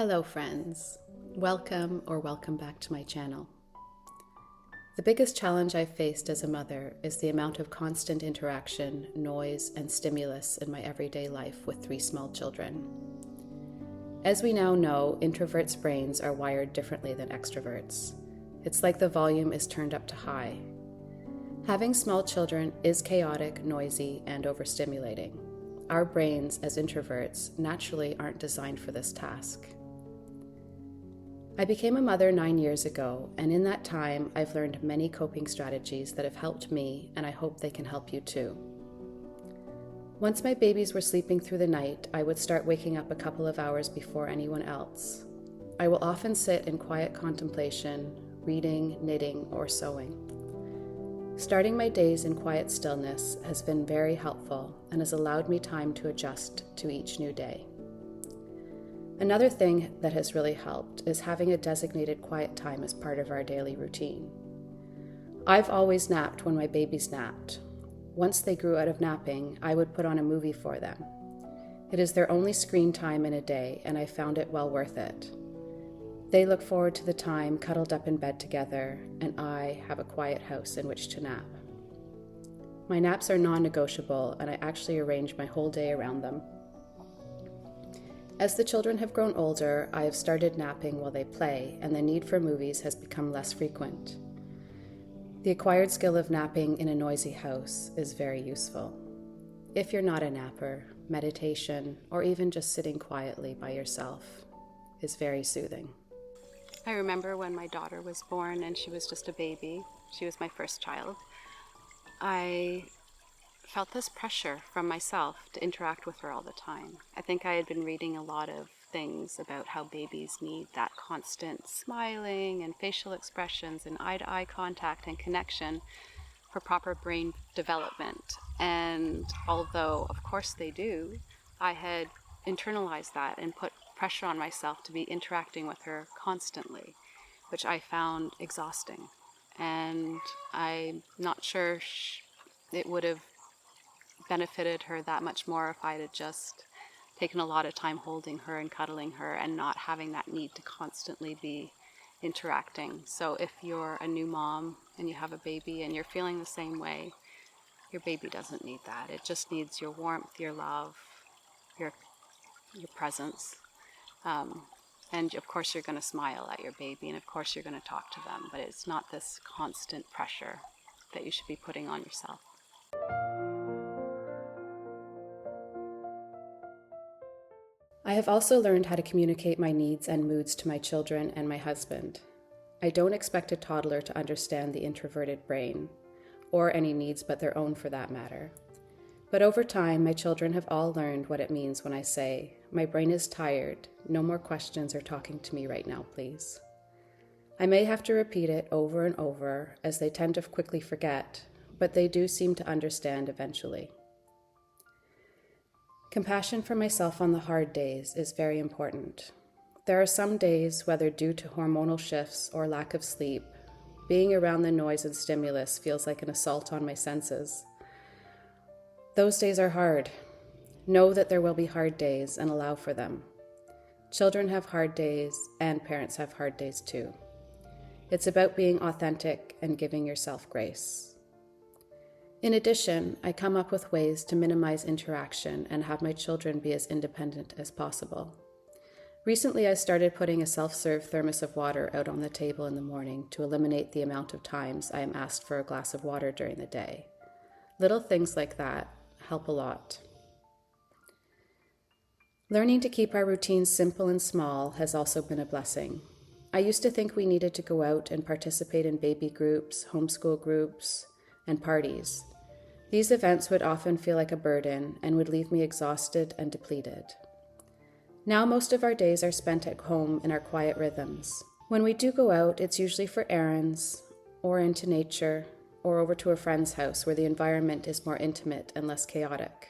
Hello friends, welcome back to my channel. The biggest challenge I've faced as a mother is the amount of constant interaction, noise, and stimulus in my everyday life with 3 small children. As we now know, introverts' brains are wired differently than extroverts. It's like the volume is turned up to high. Having small children is chaotic, noisy, and overstimulating. Our brains, as introverts, naturally aren't designed for this task. I became a mother 9 years ago, and in that time, I've learned many coping strategies that have helped me, and I hope they can help you too. Once my babies were sleeping through the night, I would start waking up a couple of hours before anyone else. I will often sit in quiet contemplation, reading, knitting, or sewing. Starting my days in quiet stillness has been very helpful and has allowed me time to adjust to each new day. Another thing that has really helped is having a designated quiet time as part of our daily routine. I've always napped when my babies napped. Once they grew out of napping, I would put on a movie for them. It is their only screen time in a day, and I found it well worth it. They look forward to the time cuddled up in bed together, and I have a quiet house in which to nap. My naps are non-negotiable, and I actually arrange my whole day around them. As the children have grown older, I have started napping while they play, and the need for movies has become less frequent. The acquired skill of napping in a noisy house is very useful. If you're not a napper, meditation, or even just sitting quietly by yourself is very soothing. I remember when my daughter was born and she was just a baby. She was my first child. I felt this pressure from myself to interact with her all the time. I think I had been reading a lot of things about how babies need that constant smiling and facial expressions and eye-to-eye contact and connection for proper brain development. And although, of course, they do, I had internalized that and put pressure on myself to be interacting with her constantly, which I found exhausting. And I'm not sure it would have benefited her that much more if I had just taken a lot of time holding her and cuddling her and not having that need to constantly be interacting. So if you're a new mom and you have a baby and you're feeling the same way, your baby doesn't need that. It just needs your warmth, your love, your presence. And of course you're going to smile at your baby, and of course you're going to talk to them, but it's not this constant pressure that you should be putting on yourself. I have also learned how to communicate my needs and moods to my children and my husband. I don't expect a toddler to understand the introverted brain, or any needs but their own for that matter. But over time, my children have all learned what it means when I say, "My brain is tired, no more questions or talking to me right now, please." I may have to repeat it over and over, as they tend to quickly forget, but they do seem to understand eventually. Compassion for myself on the hard days is very important. There are some days, whether due to hormonal shifts or lack of sleep, being around the noise and stimulus feels like an assault on my senses. Those days are hard. Know that there will be hard days and allow for them. Children have hard days, and parents have hard days too. It's about being authentic and giving yourself grace. In addition, I come up with ways to minimize interaction and have my children be as independent as possible. Recently, I started putting a self-serve thermos of water out on the table in the morning to eliminate the amount of times I am asked for a glass of water during the day. Little things like that help a lot. Learning to keep our routines simple and small has also been a blessing. I used to think we needed to go out and participate in baby groups, homeschool groups, and parties. These events would often feel like a burden and would leave me exhausted and depleted. Now most of our days are spent at home in our quiet rhythms. When we do go out, it's usually for errands, or into nature, or over to a friend's house where the environment is more intimate and less chaotic.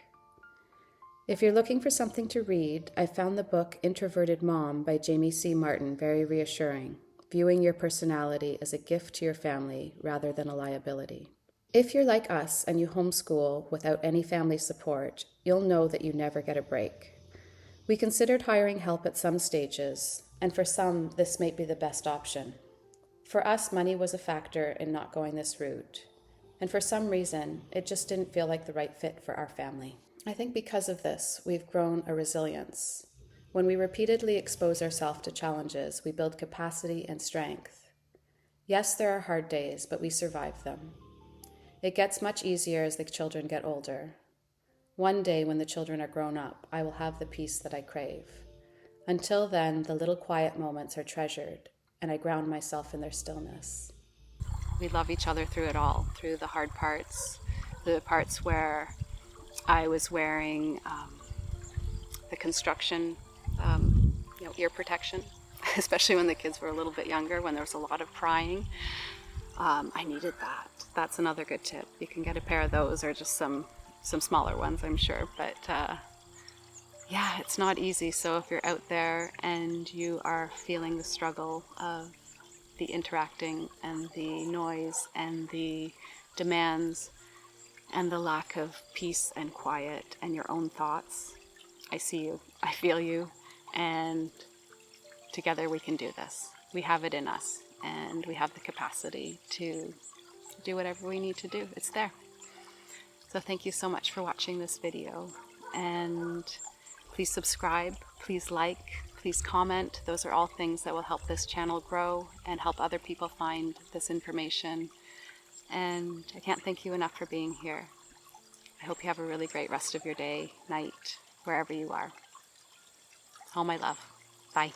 If you're looking for something to read, I found the book Introverted Mom by Jamie C. Martin very reassuring, viewing your personality as a gift to your family rather than a liability. If you're like us and you homeschool without any family support, you'll know that you never get a break. We considered hiring help at some stages, and for some, this may be the best option. For us, money was a factor in not going this route, and for some reason, it just didn't feel like the right fit for our family. I think because of this, we've grown a resilience. When we repeatedly expose ourselves to challenges, we build capacity and strength. Yes, there are hard days, but we survive them. It gets much easier as the children get older. One day, when the children are grown up, I will have the peace that I crave. Until then, the little quiet moments are treasured, and I ground myself in their stillness. We love each other through it all, through the hard parts, the parts where I was wearing the construction, ear protection, especially when the kids were a little bit younger, when there was a lot of crying. I needed that. That's another good tip. You can get a pair of those, or just some smaller ones, I'm sure. But yeah, it's not easy. So if you're out there and you are feeling the struggle of the interacting and the noise and the demands and the lack of peace and quiet and your own thoughts, I see you, I feel you, and together we can do this. We have it in us, and we have the capacity to do whatever we need to do. It's there. So thank you so much for watching this video, and please subscribe, please like, please comment. Those are all things that will help this channel grow and help other people find this information. And I can't thank you enough for being here. I hope you have a really great rest of your day, night, wherever you are. All my love. Bye.